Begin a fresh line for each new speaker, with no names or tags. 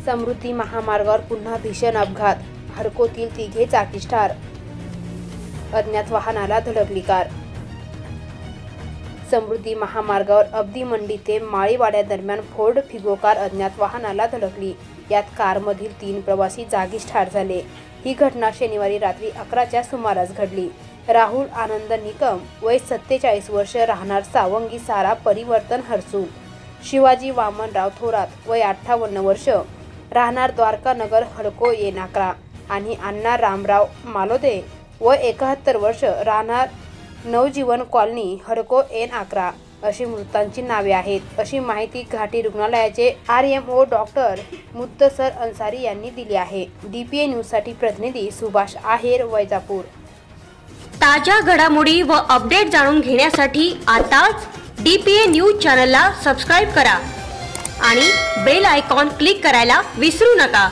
समृद्धी महामार्गावर पुन्हा भीषण अपघात, हडकोतील तिघे जागीच ठार, अज्ञात वाहनाला धडकली कार। समृद्धी महामार्गावर अब्दी मंडी ते माळीवाड्या दरम्यान फोर्ड फिगो कार अज्ञात वाहनाला धडकली। यात कारमधील 3 प्रवासी जागीच ठार झाले। ही घटना शनिवारी रात्री 11च्या सुमारास घडली। राहुल आनंद निकम वय 47 वर्ष, राहणार सावंगी सारा परिवर्तन हर्सूल। शिवाजी वामनराव थोरात वय 58 वर्ष, राहणार द्वारका नगर हडको येनाकरा आणि अण्णा रामराव मालोदे वय 71 वर्ष, राहणार नवजीवन कॉलनी हडको येनाकरा अशी मृतांची नावे आहेत, अशी माहिती घाटी रुग्णालयाचे RMO डॉक्टर मुत्तसर अन्सारी यांनी दिली आहे। DPA न्यूजसाठी प्रतिनिधी सुभाष आहेर, वैजापूर।
ताज्या घडामोडी व अपडेट जाणून घेण्यासाठी आताच DPA न्यूज चॅनलला सबस्क्राइब करा आणि बेल आयकॉन क्लिक करायला विसरू नका।